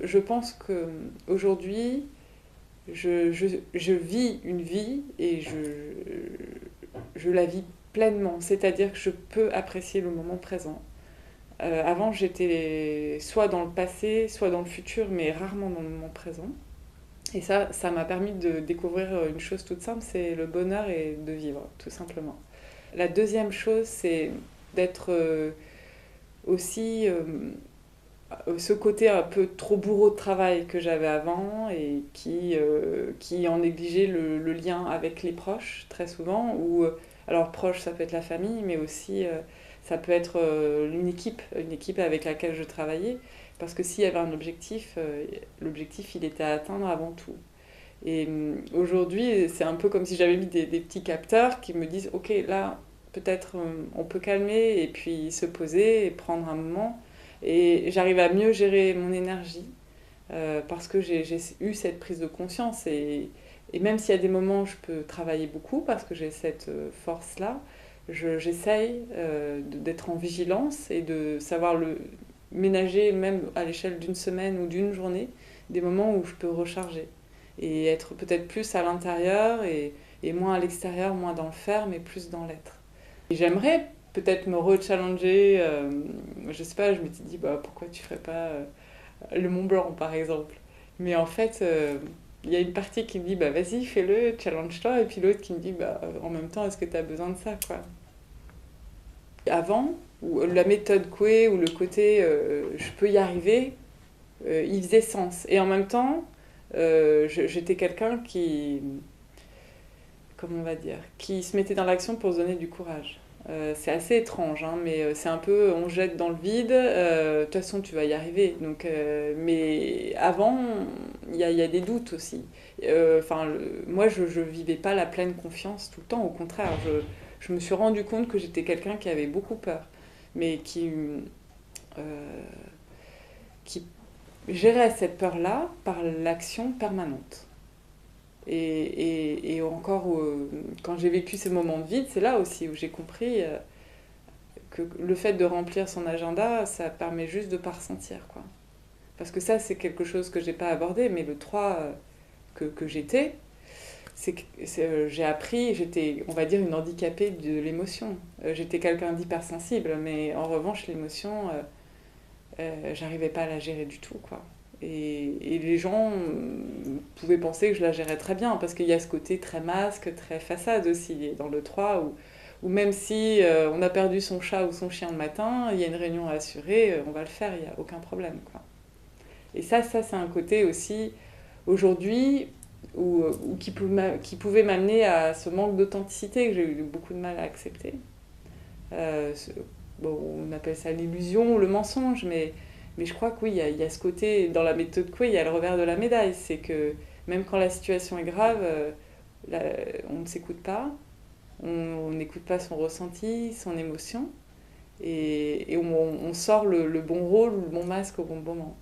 je pense qu'aujourd'hui, je vis une vie et je la vis pleinement. C'est-à-dire que je peux apprécier le moment présent. Avant, j'étais soit dans le passé, soit dans le futur, mais rarement dans le moment présent. Et ça m'a permis de découvrir une chose toute simple, c'est le bonheur et de vivre, tout simplement. La deuxième chose, c'est d'être aussi ce côté un peu trop bourreau de travail que j'avais avant et qui en négligeait le lien avec les proches très souvent. Ou, alors proche, ça peut être la famille, mais aussi ça peut être une équipe avec laquelle je travaillais. Parce que s'il y avait un objectif, l'objectif il était à atteindre avant tout. Et aujourd'hui, c'est un peu comme si j'avais mis des petits capteurs qui me disent, ok, là, peut-être on peut calmer et puis se poser et prendre un moment. Et j'arrive à mieux gérer mon énergie parce que j'ai eu cette prise de conscience. Et même s'il y a des moments où je peux travailler beaucoup parce que j'ai cette force-là, j'essaye d'être en vigilance et de savoir le ménager, même à l'échelle d'une semaine ou d'une journée, des moments où je peux recharger et être peut-être plus à l'intérieur et moins à l'extérieur, moins dans le faire, mais plus dans l'être. Et j'aimerais peut-être me re-challenger, je sais pas, je m'étais dit, bah, pourquoi tu ferais pas le Mont Blanc par exemple. Mais en fait, il y a une partie qui me dit, bah vas-y, fais-le, challenge-toi, et puis l'autre qui me dit, bah en même temps, est-ce que tu as besoin de ça, quoi. Avant, la méthode Coué ou le côté je peux y arriver, il faisait sens. Et en même temps, j'étais quelqu'un comment on va dire, qui se mettait dans l'action pour se donner du courage. C'est assez étrange, hein, mais c'est un peu on jette dans le vide, de toute façon tu vas y arriver. Donc, mais avant, il y a des doutes aussi. Enfin, moi je vivais pas la pleine confiance tout le temps, au contraire, je me suis rendu compte que j'étais quelqu'un qui avait beaucoup peur, mais euh, qui gérait cette peur-là par l'action permanente. Et encore, quand j'ai vécu ces moments de vide, c'est là aussi où j'ai compris que le fait de remplir son agenda, ça permet juste de ne pas ressentir, quoi. Parce que ça, c'est quelque chose que j'ai pas abordé, mais le 3 que j'étais, j'ai appris, j'étais, on va dire, une handicapée de l'émotion. J'étais quelqu'un d'hypersensible, mais en revanche, l'émotion, j'arrivais pas à la gérer du tout, quoi. Et les gens pouvaient penser que je la gérais très bien, parce qu'il y a ce côté très masque, très façade aussi, dans le 3, où même si on a perdu son chat ou son chien le matin, il y a une réunion à assurer, on va le faire, il n'y a aucun problème, quoi. Et ça c'est un côté aussi, aujourd'hui, qui pouvait m'amener à ce manque d'authenticité que j'ai eu beaucoup de mal à accepter. Euh, bon, on appelle ça l'illusion ou le mensonge, mais je crois que oui, il y a ce côté, dans la méthode Coué, il y a le revers de la médaille, c'est que même quand la situation est grave, là, on ne s'écoute pas, on n'écoute pas son ressenti, son émotion, et on sort le bon rôle ou le bon masque au bon moment.